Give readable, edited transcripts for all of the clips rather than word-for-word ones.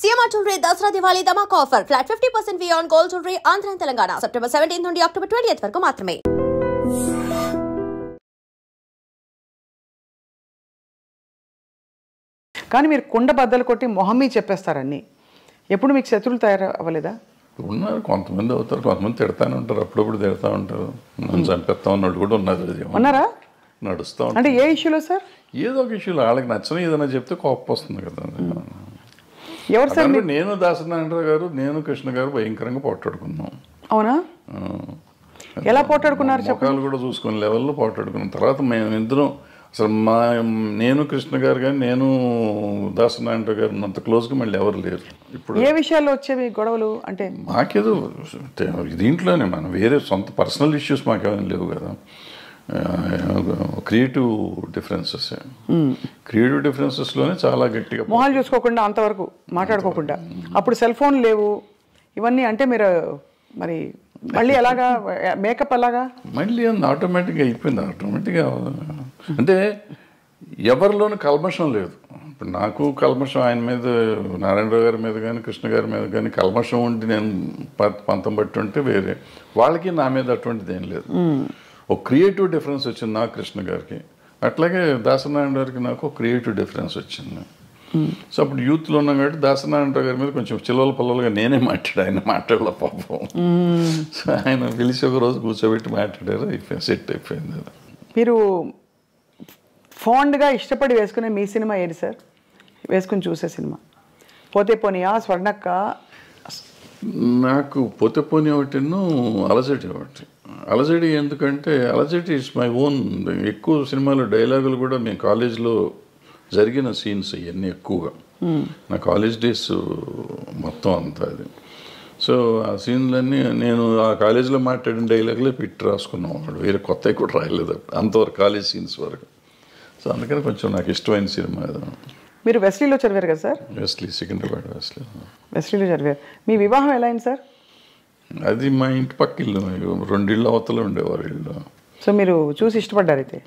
CMR jewellery Dasara Diwali ధమాకా offer flat 50% V on gold jewellery Andhra Telangana September 17 నుండి October 20 వరకు మాత్రమే. కానీ మీరు కుండ బద్దలు కొట్టి మొహమ్మీ చెప్పేస్తారని ఎప్పుడు మీకు శత్రువులు తయారు అవ్వలేదా? ఉన్నారు, కొంతమంది అవుతారు, కొంతమంది తిడతానే ఉంటారు, అప్పుడప్పుడు తిడతా ఉంటారు, నన్ను చంపేస్తా ఉన్నట్టు కూడా ఉన్నారు. ఉన్నారా? నడుస్తూ అంటే ఏ ఇష్యూలో సార్? ఏదో ఒక ఇష్యూలో వాళ్ళకి నచ్చని ఏదైనా చెప్తే కోపం వస్తుంది కదా. ఎవరు సార్? నేను దాసనారాయణరావు గారు, నేను కృష్ణ గారు భయంకరంగా పోట్లాడుకున్నాం. అవునా? ఎలా పోట్లాడుకున్నారు? ముఖాలు కూడా చూసుకునే లెవెల్లో పోట్లాడుకున్నాం. తర్వాత మేము ఇద్దరం అసలు నేను కృష్ణ గారు కానీ నేను దాసనారాయణరావు గారు అంత క్లోజ్గా మళ్ళీ ఎవరు లేరు. ఇప్పుడు ఏ విషయాల్లో వచ్చేవి గొడవలు? అంటే మాకేదో దీంట్లోనే మనం వేరే సొంత పర్సనల్ ఇష్యూస్ మాకేమైనా లేవు కదా. క్రియేటివ్ డిఫరెన్సెస్లోనే చాలా గట్టిగా మొహాలు చూసుకోకుండా అంతవరకు మాట్లాడుకోకుండా. అప్పుడు సెల్ ఫోన్ లేవు ఇవన్నీ. అంటే మీరు మరి మళ్ళీ ఎలాగా మేకప్ అలాగా మళ్ళీ ఆటోమేటిక్గా అయిపోయింది. ఆటోమేటిక్గా అంటే ఎవరిలోనూ కల్మషం లేదు. ఇప్పుడు నాకు కల్మషం ఆయన మీద, నారాయణరావు గారి మీద కానీ కృష్ణ గారి మీద కానీ కల్మషం ఉండి నేను పంతం బట్టి ఉంటే వేరే, వాళ్ళకి నా మీద అటువంటిది ఏం లేదు. ఒక క్రియేటివ్ డిఫరెన్స్ వచ్చింది నాకు కృష్ణ గారికి, అట్లాగే దాసనారాయణ గారికి నాకు ఒక క్రియేటివ్ డిఫరెన్స్ వచ్చింది. సో అప్పుడు యూత్లో ఉన్నాం కాబట్టి దాసనారాయణరావు గారి మీద కొంచెం చిల్లల పల్లలుగా నేనే ఆయన మాట్లాడలే పాపం. సో ఆయన పిలిచి ఒక రోజు కూర్చోబెట్టి మాట్లాడారు, అయిపోయింది, సెట్ అయిపోయింది. మీరు ఫాండ్గా ఇష్టపడి వేసుకునే మీ సినిమా ఏది సార్? వేసుకుని చూసే సినిమా పోతే పోనీయా, స్వర్ణక్క? నాకు పోతే పోనీ ఒకటిను, అలజడి ఒకటి. అలజడి ఎందుకంటే అలజడి ఇట్స్ మై ఓన్. ఎక్కువ సినిమాలు డైలాగులు కూడా మేము కాలేజ్లో జరిగిన సీన్స్ ఇవన్నీ ఎక్కువగా నా కాలేజ్ డేస్ మొత్తం అంతా అది. సో ఆ సీన్లన్నీ నేను ఆ కాలేజీలో మాట్లాడిన డైలాగులే పెట్టి రాసుకున్నాం. వేరే కొత్తవి కూడా రాయలేదు అంతవరకు, కాలేజ్ సీన్స్ వరకు. సో అందుకని కొంచెం నాకు ఇష్టమైన సినిమా అది. మీరు వెస్లీలో చదివారు కదా సార్? వెస్లీ, సికింద్రాబాద్ వెస్లీలో చదివారు. మీ వివాహం ఎలా అయింది సార్? అది మా ఇంటి పక్క ఇల్లు, 2 ఇళ్ళు అవతల ఉండేవారు ఇల్లు. సో మీరు చూసి ఇష్టపడ్డారు అయితే,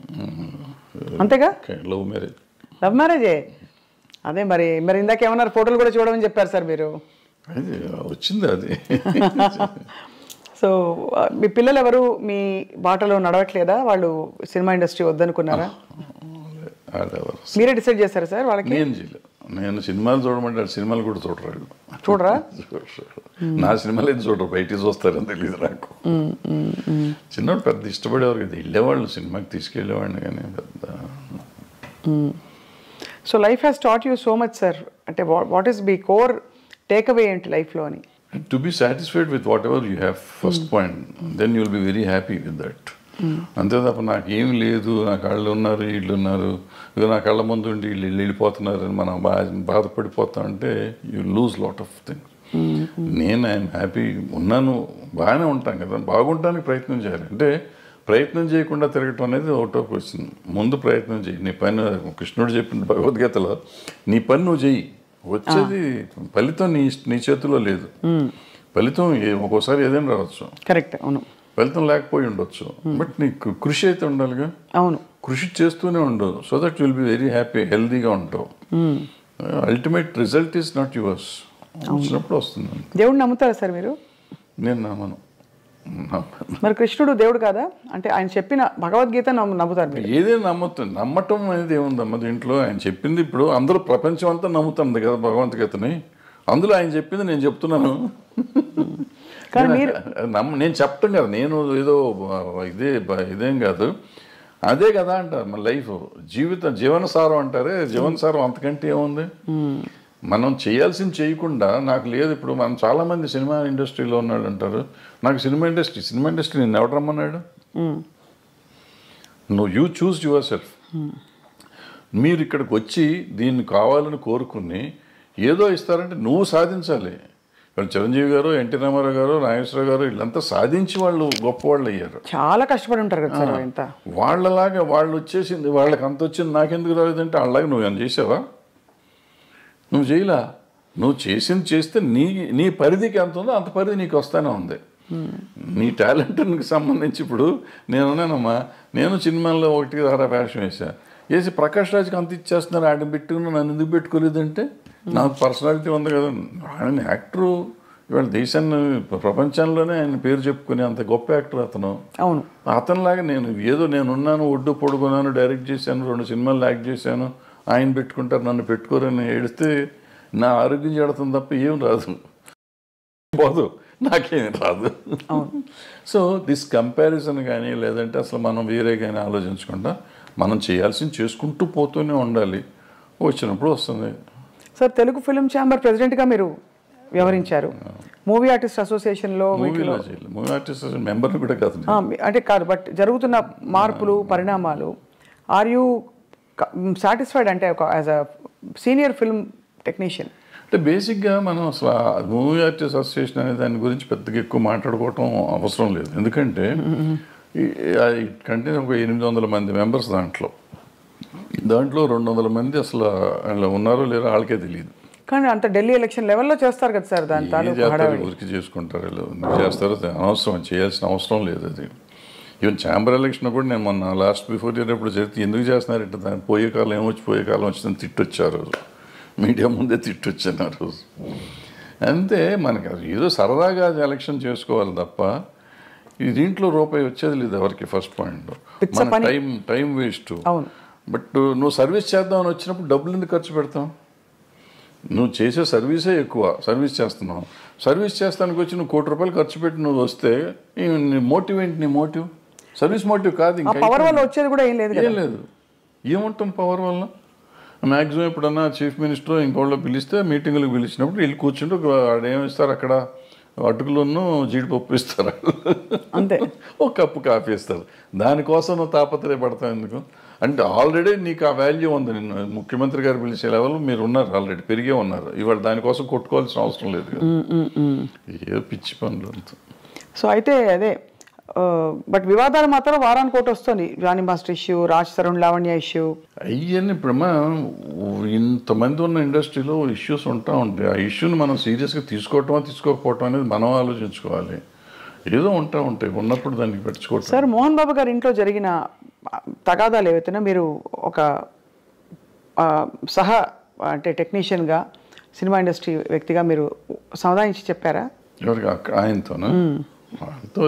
అంతేగా? Love marriage. లవ్ మ్యారేజే. అదే మరి ఇందాక ఏమన్నారు, ఫోటోలు కూడా చూడమని చెప్పారు సార్ మీరు. అది వచ్చింది అది. సో మీ పిల్లలు ఎవరు మీ బాటలో నడవట్లేదా? వాళ్ళు సినిమా ఇండస్ట్రీ వద్దనుకున్నారా? మీరే డిసైడ్ చేశారా సార్ వాళ్ళకి? నేను చేయలేదు. నేను సినిమాలు చూడమంటే సినిమాలు కూడా చూడరు. చూడరా? నా సినిమాలు ఏది చూడరు, బయటికి చూస్తారని తెలియదు నాకు. చిన్నప్పుడు పెద్ద ఇష్టపడేవారు కదా, వెళ్ళేవాళ్ళు సినిమాకి తీసుకెళ్ళేవాడిని కానీ పెద్ద. So life has taught you so much sir. అంటే వాట్ ఈస్ మీ కోర్ టేక్ అవే ఏంటి లైఫ్లో అని? To be satisfied with whatever you have first point, then you will be very happy with that. అంతే తప్ప నాకేం లేదు, నా కళ్ళు ఉన్నారు వీళ్ళు ఉన్నారు, ఇక నా కళ్ళ ముందు ఉండి వీళ్ళు వెళ్ళిపోతున్నారు అని మనం బాధపడిపోతా అంటే you lose lot of things. నేను ఐఎమ్ హ్యాపీ ఉన్నాను, బాగానే ఉంటాను కదా. బాగుంటానికి ప్రయత్నం చేయాలి. అంటే ప్రయత్నం చేయకుండా తిరగటం అనేది ఒకటో క్వశ్చన్. ముందు ప్రయత్నం చేయి. నీ పని కృష్ణుడు చెప్పిన భగవద్గీతలో, నీ పని నువ్వు చెయ్యి, వచ్చేది ఫలితం నీ చేతిలో లేదు. ఫలితం ఒక్కోసారి ఏదైనా రావచ్చు, కరెక్ట్, అవును, ఫలితం లేకపోయి ఉండొచ్చు, బట్ నీకు కృషి అయితే ఉండాలిగా. అవును, కృషి చేస్తూనే ఉండు, so that will be very happy, హెల్దీగా ఉంటావు. Ultimate result is not yours. వచ్చినప్పుడు వస్తుంది. దేవుడు నమ్ముతారా సార్ మీరు? నేను నమ్మను. మరి కృష్ణుడు దేవుడు కాదా? అంటే ఆయన చెప్పిన భగవద్గీత నమ్ముతారు మీరు? ఏదైనా నమ్ముతుంది. నమ్మటం అనేది ఏముందమ్మ దీంట్లో? ఆయన చెప్పింది ఇప్పుడు అందరూ ప్రపంచం అంతా నమ్ముతుంది కదా భగవద్గీతని. అందులో ఆయన చెప్పింది నేను చెప్తున్నాను. నేను చెప్పటం కదా, నేను ఏదో ఇదేం కాదు, అదే కదా అంటారు మన లైఫ్. జీవనసారం అంటారే, జీవనసారం అంతకంటే ఏముంది? మనం చేయాల్సింది చేయకుండా నాకు లేదు. ఇప్పుడు మనం చాలామంది సినిమా ఇండస్ట్రీలో ఉన్నాడు అంటారు, నాకు సినిమా ఇండస్ట్రీ నేను ఎవరు రమ్మన్నాడు? నువ్వు యూ చూస్ యువర్ సెల్ఫ్. మీరు ఇక్కడికి వచ్చి దీన్ని కావాలని కోరుకుని ఏదో ఇస్తారంటే నువ్వు సాధించాలి. ఇప్పుడు చిరంజీవి గారు, ఎన్టీ రామారావు గారు, నాగేశ్వరరావు గారు వీళ్ళంతా సాధించి వాళ్ళు గొప్పవాళ్ళు అయ్యారు. చాలా కష్టపడి ఉంటారు కదా సార్. ఇంత వాళ్ళలాగా వాళ్ళు వచ్చేసింది, వాళ్ళకి అంత వచ్చింది, నాకెందుకు రాలేదంటే వాళ్ళలాగా నువ్వు ఏమైనా చేసావా? నువ్వు చేయలా. నువ్వు చేస్తే నీ పరిధికి ఎంత ఉందో అంత పరిధి నీకు వస్తానే ఉంది. నీ టాలెంట్కి సంబంధించి ఇప్పుడు నేనున్నానమ్మా, నేను సినిమాల్లో 1 వేషం వేసా, వేసి ప్రకాష్ రాజ్కి అంత ఇచ్చేస్తున్నారు, ఆడ పెట్టుకుని నన్ను ఎందుకు పెట్టుకోలేదంటే నాకు పర్సనాలిటీ ఉంది కదా, ఆయన యాక్టరు, ఇవాళ దేశాన్ని ప్రపంచంలోనే ఆయన పేరు చెప్పుకునే అంత గొప్ప యాక్టర్ అతను. అవును. అతనిలాగా నేనున్నాను, ఒడ్డు పొడుగున్నాను, డైరెక్ట్ చేశాను, 2 సినిమాలు యాక్ట్ చేశాను, ఆయన పెట్టుకుంటారు నన్ను పెట్టుకోరని ఏడిస్తే నా ఆరోగ్యం చెడుతుంది తప్ప ఏం రాదు, పోదు, నాకేం రాదు. సో దిస్ కంపారిజన్ కానీ లేదంటే అసలు మనం వేరే కానీ ఆలోచించకుండా మనం చేయాల్సింది చేసుకుంటూ పోతూనే ఉండాలి, వచ్చినప్పుడు వస్తుంది. సార్, తెలుగు ఫిల్మ్ ఛాంబర్ ప్రెసిడెంట్గా మీరు వ్యవహరించారు. మూవీ ఆర్టిస్ట్ అసోసియేషన్లో మూవీ ఆర్టిస్ట్ మెంబర్ కూడా కాదు, అంటే కాదు, బట్ జరుగుతున్న మార్పులు పరిణామాలు, ఆర్ యూ సాటిస్ఫైడ్ అంటే ఒక as a senior film technician? అంటే బేసిక్గా మనం అసలు మూవీ ఆర్టిస్ట్ అసోసియేషన్ అనే దాని గురించి పెద్దగా ఎక్కువ మాట్లాడుకోవటం అవసరం లేదు. ఎందుకంటే కంటే ఒక 800 మంది మెంబర్స్ దాంట్లో 200 మంది అసలు ఉన్నారో లేరో వాళ్ళకే తెలియదు. కానీ అంత ఢిల్లీ ఎలక్షన్ లెవెల్లో చేస్తారు కదా సార్, దాని ఊరికి చేసుకుంటారు, చేస్తారో అనవసరం, చేయాల్సిన అవసరం లేదు. అది ఈవెన్ ఛాంబర్ ఎలక్షన్ కూడా నేను మొన్న లాస్ట్ బిఫోర్ ఇయర్ ఎప్పుడు జరిగితే ఎందుకు చేస్తున్నారంటే దాన్ని పోయే కాలం వచ్చిందని తిట్టొచ్చారు, మీడియా ముందే తిట్టొచ్చాను ఆ రోజు. అంతే, మనకి ఏదో సరదాగా ఎలక్షన్ చేసుకోవాలి తప్ప ఈ దీంట్లో రూపాయి వచ్చేది లేదు ఎవరికి. ఫస్ట్ పాయింట్, మన టైం వేస్ట్. బట్ నువ్వు సర్వీస్ చేద్దామని వచ్చినప్పుడు డబ్బులు ఎందుకు ఖర్చు పెడతాం? నువ్వు చేసే సర్వీసే ఎక్కువ, సర్వీస్ చేస్తున్నావు, సర్వీస్ చేస్తానికి వచ్చి నువ్వు ₹1 కోటి ఖర్చు పెట్టి నువ్వు వస్తే నీ మోటివ్ ఏంటి? నీ మోటివ్ సర్వీస్ మోటివ్ కాదు. ఇంకా పవర్ వల్ల వచ్చేది కూడా ఏం లేదు. ఏముంటాం పవర్ వల్ల? మ్యాక్సిమం ఎప్పుడన్నా చీఫ్ మినిస్టర్ ఇంకోళ్ళు పిలిస్తే మీటింగులకు పిలిచినప్పుడు వెళ్ళి కూర్చుంటే ఏమిస్తారు అక్కడ, అటుకులను జీడిపప్పు ఇస్తారు, అంతే, ఒక కప్పు కాఫీ ఇస్తారు. దానికోసం నువ్వు తాపత్రయపడతావు ఎందుకు? అంటే ఆల్రెడీ నీకు ఆ వాల్యూ ఉంది. నిన్ను ముఖ్యమంత్రి గారు పిలిచే లెవెల్ మీరు ఉన్నారు, ఆల్రెడీ పెరిగే ఉన్నారు. ఇవాళ దానికోసం కొట్టుకోవాల్సిన అవసరం లేదు కదా, ఏ పిచ్చి పనులు అంత. సో అయితే అదే, బట్ వివాదాలు మాత్రం వారానికి ఒకటి వస్తుంది. Jani master issue, Raj Tarun Lavanya issue, అవన్నీ ఇప్పుడమ్మా ఇంతమంది ఉన్న ఇండస్ట్రీలో ఇష్యూస్ ఉంటాయి. ఆ ఇష్యూని మనం సీరియస్గా తీసుకోకపోవటం అనేది మనం ఆలోచించుకోవాలి. ఏదో ఉంటాయి, ఉన్నప్పుడు దానికి పెట్టుకోవటం. సార్, మోహన్ బాబు గారి ఇంట్లో జరిగిన తగాదాలు ఏవైతేనా మీరు ఒక అంటే టెక్నీషియన్గా, సినిమా ఇండస్ట్రీ వ్యక్తిగా మీరు సమాధానించి చెప్పారా? ఎవరికి? ఆయనతోనా? ఆయనతో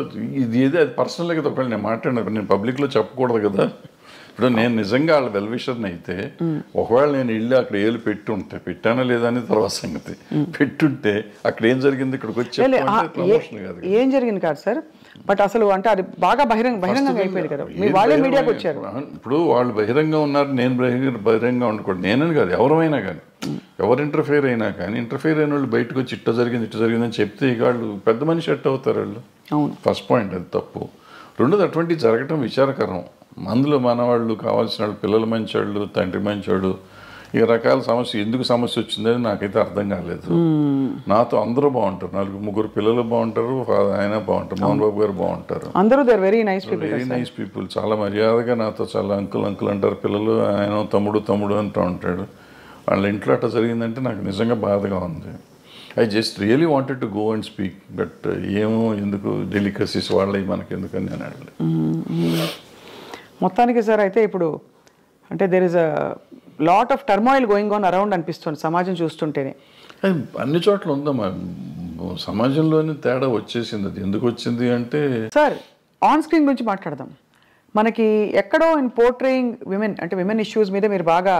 ఇది ఏదో అది పర్సనల్గా కదా, ఒకవేళ నేను మాట్లాడినా నేను పబ్లిక్లో చెప్పకూడదు కదా. ఇప్పుడు నేను నిజంగా వాళ్ళ వెల్విషర్ని అయితే ఒకవేళ నేను వెళ్ళి అక్కడ ఏళ్ళు పెట్టానా లేదా అని తర్వాత సంగతి. పెట్టుంటే అక్కడ ఏం జరిగింది ఇక్కడికి వచ్చి ఏం జరిగింది కాదు సార్, బట్ అసలు అంటే అది బాగా బహిరంగంగా అయిపోయింది కదా, మీ వాళ్ళే మీడియాకి వచ్చారు. ఇప్పుడు వాళ్ళు బహిరంగంగా ఉన్నారు, నేను బహిరంగంగా ఉండకూడదు. నేనని కాదు, ఎవరైనా కానీ, ఎవరు ఇంటర్ఫియర్ అయినా కానీ, ఇంటర్ఫియర్ అయిన వాళ్ళు బయటకు వచ్చి ఇట్ట జరిగిందని చెప్తే ఇక వాళ్ళు పెద్ద మనిషి ఎట్ అవుతారు వాళ్ళు. ఫస్ట్ పాయింట్ అది తప్పు. రెండోది అటువంటివి జరగటం విచారకరం. అందులో మన వాళ్ళు కావాల్సిన వాళ్ళు, పిల్లలు మంచివాళ్ళు, తండ్రి మంచివాడు, ఈ రకాల సమస్య ఎందుకు వచ్చిందని నాకైతే అర్థం కాలేదు. నాతో అందరూ బాగుంటారు, 4-3 పిల్లలు బాగుంటారు, ఆయన బాగుంటారు, మోహన్ బాబు గారు బాగుంటారు, అందరూ వెరీ నైస్ పీపుల్, చాలా మర్యాదగా నాతో చాలా అంకుల్ అంటారు పిల్లలు. ఆయన తమ్ముడు అంటూ ఉంటాడు. వాళ్ళ ఇంట్లో అట్లా జరిగిందంటే నాకు నిజంగా బాధగా ఉంది. I just really wanted to go and speak, but ఏమో ఎందుకు డెలికసీస్ వాళ్ళవి మనకి ఎందుకని నేను అడగలేదు. మొత్తానికి సార్ అయితే ఇప్పుడు అంటే there is a lot of turmoil going on around అనిపిస్తుంది సమాజం చూస్తుంటేనే. అన్ని చోట్ల ఉందమ్మా, సమాజంలోనే తేడా వచ్చేసింది. అది ఎందుకు వచ్చింది అంటే, సార్ ఆన్ స్క్రీన్ గురించి మాట్లాడదాం. మనకి ఎక్కడో ఇన్ పోర్ట్రేయింగ్ విమెన్, అంటే విమెన్ ఇష్యూస్ మీద మీరు బాగా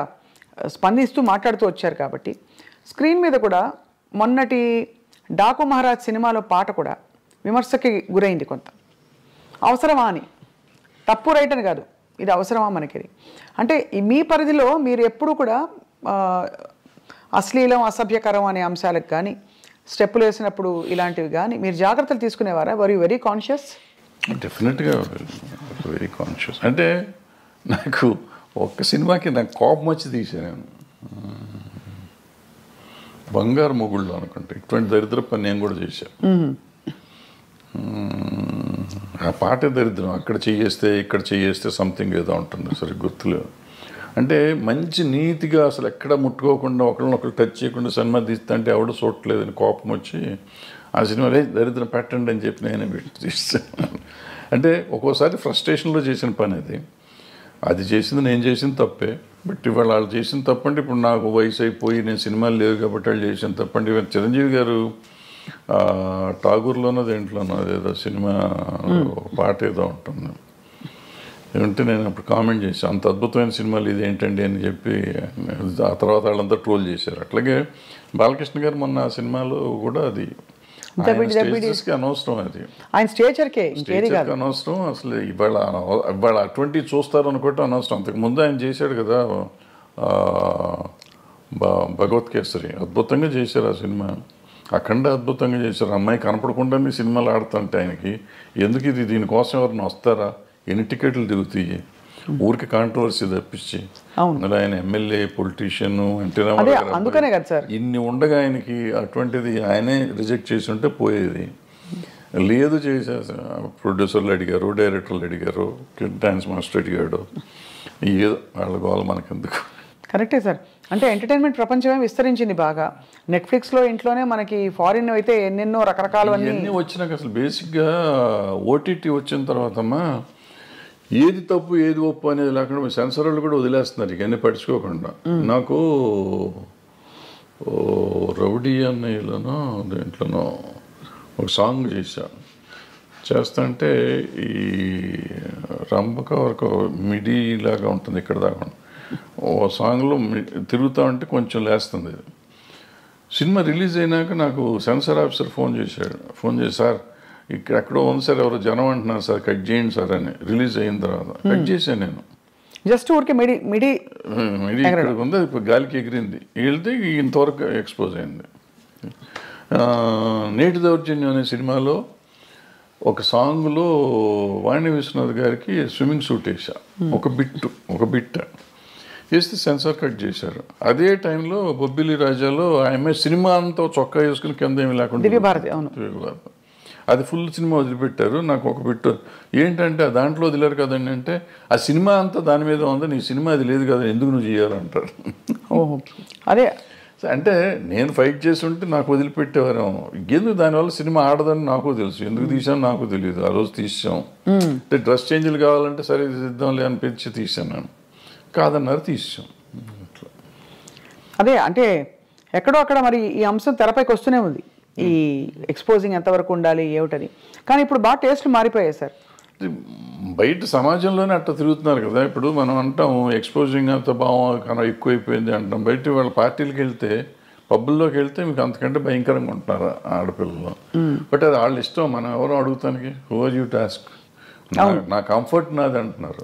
స్పందిస్తూ మాట్లాడుతూ వచ్చారు కాబట్టి, స్క్రీన్ మీద కూడా మొన్నటి డాకు మహారాజ్ సినిమాలో పాట కూడా విమర్శకి గురైంది కొంత. అవసరమా అని, తప్పు రైట్ అని కాదు, ఇది అవసరమా మనకి? అంటే మీ పరిధిలో మీరు ఎప్పుడు కూడా అశ్లీలం, అసభ్యకరం అనే అంశాలకు కానీ, స్టెప్పులు వేసినప్పుడు ఇలాంటివి కానీ మీరు జాగ్రత్తలు తీసుకునేవారా? Were you very conscious? డెఫినెట్గా వెరీ కాన్షియస్. అంటే నాకు ఒక్క సినిమాకి నాకు కోపం వచ్చి తీసాను, బంగారు మొగుళ్ళు అనుకుంటే. ఇటువంటి దరిద్ర పని నేను కూడా చేశాను. ఆ పాటే దరిద్రం. అక్కడ చేయేస్తే ఇక్కడ చేయేస్తే సంథింగ్ ఏదో ఉంటుంది, సరే గుర్తులేదు. అంటే మంచి నీతిగా అసలు ఎక్కడ ముట్టుకోకుండా ఒకళ్ళనొకరు టచ్ చేయకుండా సినిమా తీస్తా అంటే ఎవడో చూడలేదని కోపం వచ్చి ఆ సినిమాలో దరిద్రం పెట్టండి అని చెప్పి నేనే పెట్టి తీస్తాను. అంటే ఒక్కోసారి ఫ్రస్ట్రేషన్లో చేసిన పని అది. అది చేసింది నేను చేసిన తప్పే. బట్ ఇవాళ వాళ్ళు చేసిన తప్పంటే ఇప్పుడు నాకు వయసు అయిపోయి నేను సినిమాలు లేవు కాబట్టి వాళ్ళు చేసిన తప్పండి. ఇవాళ చిరంజీవి గారు ఠాగూర్లోనో దేంట్లోనో అదేదో సినిమా పాట ఏదో ఉంటుంది ఏమంటే నేను అప్పుడు కామెంట్ చేశాను, అంత అద్భుతమైన సినిమాలు ఇదేంటండి అని చెప్పి. ఆ తర్వాత వాళ్ళంతా ట్రోల్ చేశారు. అట్లాగే బాలకృష్ణ గారు మొన్న ఆ సినిమాలో కూడా అది అనవసరం, అది ఆయన స్టేచర్కే అనవసరం. అసలు ఇవాళ అటువంటి చూస్తారు అనుకోవటం అనవసరం. అంతకు ముందు ఆయన చేశాడు కదా భగవత్ కేసరి, అద్భుతంగా చేశారు ఆ సినిమా. అఖండ అద్భుతంగా చేశారు. అమ్మాయి కనపడకుండానే సినిమాలు ఆడుతుంటే ఆయనకి ఎందుకు ఇది, దీనికోసం ఎవరిని వస్తారా, ఎన్ని టికెట్లు దిగుతాయి, ఊరికి కాంట్రవర్సీ తప్పించి. అందులో ఆయన ఎమ్మెల్యే, పొలిటీషియన్, అందుకనే కదా సార్ ఇన్ని ఉండగా ఆయనకి అటువంటిది ఆయనే రిజెక్ట్ చేసి ఉంటే పోయేది. లేదు చేసేసి ప్రొడ్యూసర్లు అడిగారు, డైరెక్టర్లు అడిగారు, డాన్స్ మాస్టర్ అడిగాడు, ఏదో వాళ్ళ గోల మనకెందుకు. కరెక్టే సార్. అంటే ఎంటర్టైన్మెంట్ ప్రపంచమే విస్తరించింది బాగా. నెట్ఫ్లిక్స్లో ఇంట్లోనే మనకి ఫారిన్ అయితే ఎన్నెన్నో రకరకాలు అన్నీ వచ్చినాక అసలు బేసిక్గా ఓటీటీ వచ్చిన తర్వాతమ్మా ఏది తప్పు ఏది ఒప్పు అనేది లేకుండా సెన్సర్ వాళ్ళు కూడా వదిలేస్తున్నారు ఇవన్నీ పట్టించుకోకుండా. నాకు రౌడీ అన్నయ్యలోనో దేంట్లోనో ఒక సాంగ్ చేస్తా ఈ రంభక వరకు మిడీ లాగా ఉంటుంది ఇక్కడ దాకా. ఓ సాంగ్లో తిరుగుతా ఉంటే కొంచెం లేస్తుంది. సినిమా రిలీజ్ అయినాక నాకు సెన్సార్ ఆఫీసర్ ఫోన్ చేసి సార్ ఇక్కడ ఎక్కడో ఉంది సార్, ఎవరో జనం అంటున్నారు సార్, కట్ చేయండి సార్ అని. రిలీజ్ అయిన తర్వాత కట్ చేశాను నేను. జస్ట్ ఊరికే మిడి ఇక్కడ ఉంది, అది గాలికి ఎగిరింది, వెళ్తే ఇంతవరకు ఎక్స్పోజ్ అయింది. నేటి దౌర్జన్యం అనే సినిమాలో ఒక సాంగ్లో వాణి విశ్వనాథ్ గారికి స్విమ్మింగ్ సూట్ వేసా, ఒక బిట్ వేస్తే సెన్సార్ కట్ చేశారు. అదే టైంలో బొబ్బిలి రాజాలో ఆమె సినిమా అంతా చొక్కా వేసుకుని కింద ఏమి లేకుండా దివ్యభారతి అది ఫుల్ సినిమా వదిలిపెట్టారు. నాకు ఒక బిట్టు ఏంటంటే దాంట్లో వదిలేరు కదండి అంటే, ఆ సినిమా అంతా దాని మీద ఉంది, నీ సినిమా అది లేదు కదా, ఎందుకు నువ్వు చేయాలంటారు. అదే అంటే నేను ఫైట్ చేసి ఉంటే నాకు వదిలిపెట్టేవారేమో. ఎందుకు దానివల్ల సినిమా ఆడదని నాకు తెలుసు, ఎందుకు తీసాను నాకు తెలియదు. ఆ రోజు తీసాం అంటే డ్రెస్ చేంజ్లు కావాలంటే సరే తీద్దాంలే అనిపించి తీసాను నేను, కాదన్నారు తీసాం. అదే అంటే ఎక్కడో అక్కడ మరి ఈ అంశం తెరపైకి వస్తూనే ఉంది, ఈ ఎక్స్పోజింగ్ ఎంతవరకు ఉండాలి ఏమిటని. కానీ ఇప్పుడు బాగా టేస్ట్లు మారిపోయాయి సార్. బయట సమాజంలోనే అట్లా తిరుగుతున్నారు కదా. ఇప్పుడు మనం అంటాం ఎక్స్పోజింగ్ అంత బాగా ఎక్కువైపోయింది అంటాం. బయట వాళ్ళ పార్టీలకు వెళ్తే, పబ్బుల్లోకి వెళ్తే మీకు అంతకంటే భయంకరంగా ఉంటున్నారు ఆడపిల్లలు. బట్ అది వాళ్ళ ఇష్టం, మనం ఎవరో అడుగుతానికి, హూ ఆర్ యూ టాస్క్, నా కంఫర్ట్ నాది అంటున్నారు.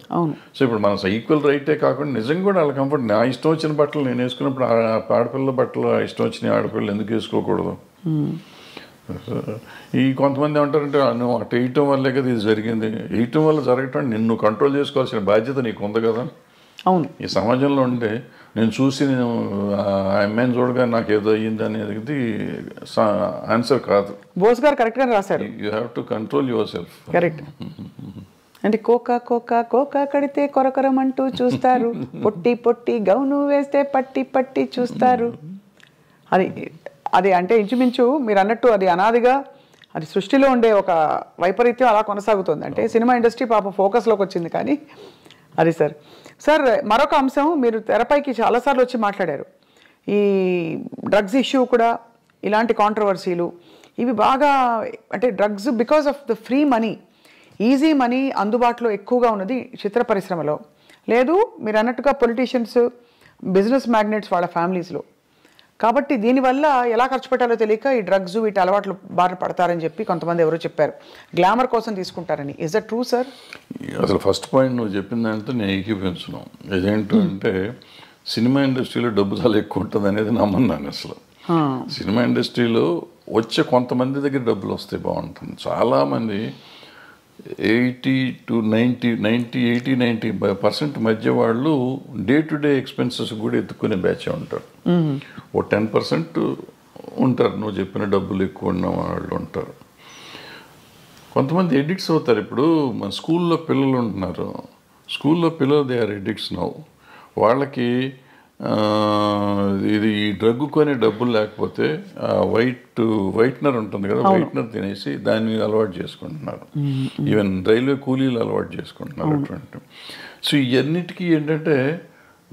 సో ఇప్పుడు మన ఈక్వల్ రైటే కాకుండా నిజంగా కూడా వాళ్ళ కంఫర్ట్, నా ఇష్టం వచ్చిన బట్టలు నేను వేసుకున్నప్పుడు ఆడపిల్లల బట్టలు ఇష్టం వచ్చిన ఆడపిల్లలు ఎందుకు వేసుకోకూడదు. ఈ కొంతమంది ఏమంటారంటే నువ్వు అటు వేయటం వల్లే కదా ఇది జరిగింది, వేయటం వల్ల జరగటం నిన్ను కంట్రోల్ చేసుకోవాల్సిన బాధ్యత నీకు ఉంది కదా. అవును, ఈ సమాజంలో ఉంటే నేను చూసి నేను ఆ అమ్మాయిని చూడగా నాకు ఏదో అయ్యింది అనేది ఆన్సర్ కాదు. బోస్ గారు కరెక్ట్గా రాశారు, you have to control your self. Correct. అంటే కోకా కడితే కొరకొరమంటూ చూస్తారు, పొట్టి గౌను వేస్తే పట్టి చూస్తారు. అది అంటే ఇంచుమించు మీరు అన్నట్టు అది అనాదిగా అది సృష్టిలో ఉండే ఒక వైపరీత్యం అలా కొనసాగుతుంది. అంటే సినిమా ఇండస్ట్రీ పాపం ఫోకస్లోకి వచ్చింది. కానీ అది సార్ మరొక అంశం, మీరు తెరపైకి చాలాసార్లు వచ్చి మాట్లాడారు, ఈ డ్రగ్స్ ఇష్యూ కూడా, ఇలాంటి కాంట్రవర్సీలు ఇవి బాగా, అంటే drugs because of the free money, easy money అందుబాటులో ఎక్కువగా ఉన్నది చిత్ర పరిశ్రమలో. లేదు మీరు అన్నట్టుగా పొలిటీషియన్స్, బిజినెస్ మ్యాగ్నెట్స్ వాళ్ళ ఫ్యామిలీస్లో. కాబట్టి దీనివల్ల ఎలా ఖర్చు పెట్టాలో తెలియక ఈ డ్రగ్స్ వీటి అలవాట్లు బారిన పడతారని చెప్పి కొంతమంది ఎవరో చెప్పారు, గ్లామర్ కోసం తీసుకుంటారని. Is that true sir? అసలు ఫస్ట్ పాయింట్ నువ్వు చెప్పిందంటే నేను ఏకీభవించను. ఇదేంటంటే సినిమా ఇండస్ట్రీలో డబ్బు చాలా ఎక్కువ ఉంటుంది అనేది నమ్మన్నాను. అసలు సినిమా ఇండస్ట్రీలో వచ్చే కొంతమంది దగ్గర డబ్బులు వస్తే బాగుంటుంది. చాలామంది 80% మధ్య వాళ్ళు డే టు డే ఎక్స్పెన్సెస్ కూడా ఎత్తుకునే బ్యాచ్ ఉంటారు. ఓ 10% ఉంటారు నువ్వు చెప్పిన డబ్బులు ఎక్కువ ఉన్న వాళ్ళు ఉంటారు. కొంతమంది ఎడిక్ట్స్ అవుతారు. ఇప్పుడు మన స్కూల్లో పిల్లలు ఉంటున్నారు, స్కూల్లో పిల్లలు దే ఆర్ ఎడిక్ట్స్ నౌ. వాళ్ళకి ఇది ఈ డ్రగ్ కొనే డబ్బులు లేకపోతే వైట్నర్ ఉంటుంది కదా, వైట్నర్ తినేసి దాన్ని అలవాటు చేసుకుంటున్నారు. ఈవెన్ రైల్వే కూలీలు అలవాటు చేసుకుంటున్నారు అటువంటి. సో ఇవన్నిటికీ ఏంటంటే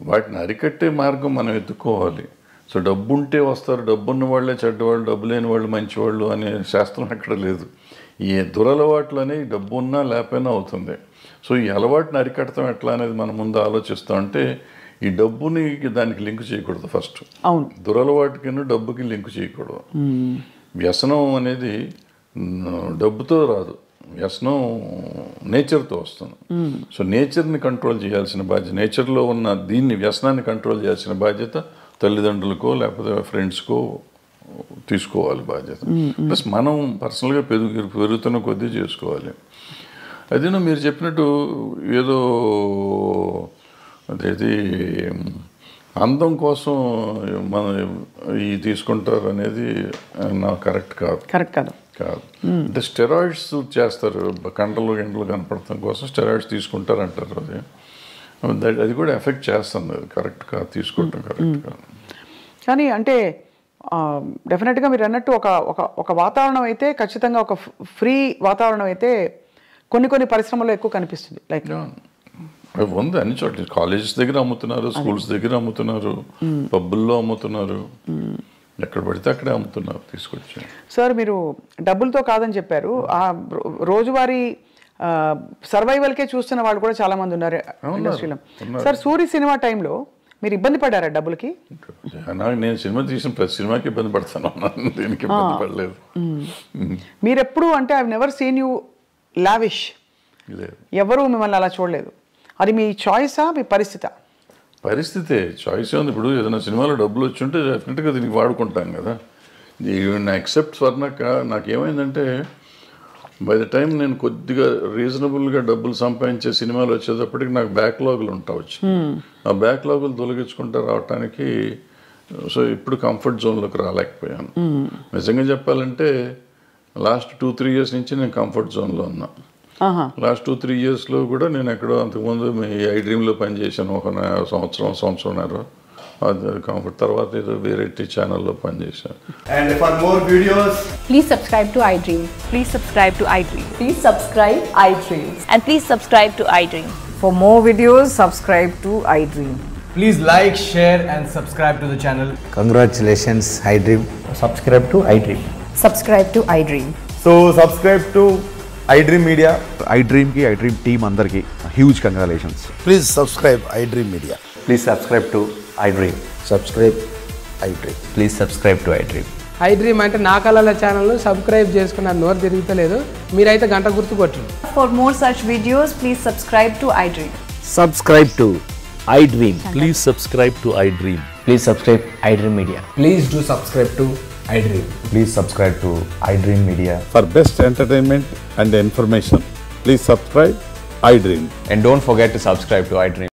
వాటిని అరికట్టే మార్గం మనం ఎత్తుకోవాలి. సో డబ్బు ఉంటే వస్తారు, డబ్బు ఉన్న వాళ్ళే చెడ్డవాళ్ళు, డబ్బు లేని వాళ్ళు మంచివాళ్ళు అనే శాస్త్రం ఎక్కడ లేదు. ఈ దురలవాట్లు అనేవి డబ్బు ఉన్నా లేకపోయినా అవుతుంది. సో ఈ అలవాటుని అరికడతాం ఎట్లా అనేది మనం ముందు ఆలోచిస్తాం. అంటే ఈ డబ్బుని దానికి లింక్ చేయకూడదు ఫస్ట్. అవును, దురలవాటుకి డబ్బుకి లింక్ చేయకూడదు. వ్యసనం అనేది డబ్బుతో రాదు, వ్యసనం నేచర్తో వస్తుంది. సో నేచర్ని కంట్రోల్ చేయాల్సిన బాధ్యత, నేచర్లో ఉన్న దీన్ని వ్యసనాన్ని కంట్రోల్ చేయాల్సిన బాధ్యత తల్లిదండ్రులకో లేకపోతే ఫ్రెండ్స్కో తీసుకోవాలి బాధ్యత. ప్లస్ మనం పర్సనల్గా పెరుగుతున్న కొద్దీ చేసుకోవాలి. అదేనో మీరు చెప్పినట్టు ఏదో అదేది అందం కోసం మనం ఈ తీసుకుంటారు అనేది నాకు కరెక్ట్ కాదు. అంటే స్టెరాయిడ్స్ చేస్తారు, కండలు కనపడటం కోసం స్టెరాయిడ్స్ తీసుకుంటారు అంటారు. అది కూడా ఎఫెక్ట్ చేస్తుంది, అది కరెక్ట్ కాదు, తీసుకోవటం కరెక్ట్ కాదు. కానీ అంటే డెఫినెట్గా మీరు అన్నట్టు ఒక వాతావరణం అయితే ఖచ్చితంగా ఒక ఫ్రీ వాతావరణం అయితే కొన్ని పరిశ్రమల్లో ఎక్కువ కనిపిస్తుంది. లైక్ ఉంది అన్ని చోట్ల, కాలేజెస్ దగ్గర అమ్ముతున్నారు, స్కూల్స్ దగ్గర అమ్ముతున్నారు, పబ్బుల్లో అమ్ముతున్నారు, ఎక్కడ పడితే అక్కడే అమ్ముతున్నారు తీసుకొచ్చి. సార్ మీరు డబ్బులతో కాదని చెప్పారు, ఆ రోజువారీ సర్వైవల్కే చూస్తున్న వాళ్ళు కూడా చాలా మంది ఉన్నారు ఇండస్ట్రీలో. సార్ సూరి సినిమా టైంలో మీరు ఇబ్బంది పడ్డారా డబ్బులకి? నేను సినిమా తీసిన ప్రతి సినిమాకి ఇబ్బంది పడతాను, దీనికి ఇబ్బంది పడలేదు. మీరు ఎప్పుడు అంటే I never seen you lavish, ఎవరు మిమ్మల్ని అలా చూడలేదు. అది మీ చాయిసా మీ పరిస్థితే? చాయిస్ ఉంది. ఇప్పుడు ఏదైనా సినిమాలో డబ్బులు వచ్చి ఉంటే డెఫినెట్గా దీనికి వాడుకుంటాం కదా. నా ఎక్సెప్ట్ స్వర్ణక్క నాకేమైందంటే బై ద టైం నేను కొద్దిగా రీజనబుల్గా డబ్బులు సంపాదించే సినిమాలు వచ్చేటప్పటికి నాకు బ్యాక్లాగులు ఉంటావచ్చు. ఆ బ్యాక్లాగులు తొలగించుకుంటూ రావటానికి సో ఇప్పుడు కంఫర్ట్ జోన్లోకి రాలేకపోయాను. నిజంగా చెప్పాలంటే లాస్ట్ 2-3 years నుంచి నేను కంఫర్ట్ జోన్లో ఉన్నా. లాస్ట్ 2-3 yearsలో కూడా నేను ఎక్కడో అంతకుముందు ఐ డ్రీమ్లో పనిచేశాను ఒక సంవత్సరంన్నర. అది కంఫర్ట్ తర్వాత ఏదో వేరే ఛానల్లో పనిచేశాను. And for more videos, please subscribe to iDream. Please subscribe to iDream. Please subscribe iDream. And please subscribe to iDream. For more videos, subscribe to iDream. please like, share and subscribe to the channel. Congratulations, iDream. Subscribe to iDream. Subscribe to iDream. So subscribe to iDream Media. iDream ki iDream team andarki huge congratulations. Please subscribe iDream Media. Please subscribe to iDream. Subscribe iDream. Please subscribe to iDream. iDream అంటే నా కళల ఛానల్ను subscribe చేసుకున్న నోరు తిరుగుతలేదు, మీరైతే గంట గుర్తు కొట్టండి. For more such videos, please subscribe to iDream. Subscribe to iDream. Please subscribe to iDream. Please subscribe iDream Media. Please do subscribe to iDream. Please subscribe to iDream Media. For best entertainment and information, please subscribe iDream. And don't forget to subscribe to iDream.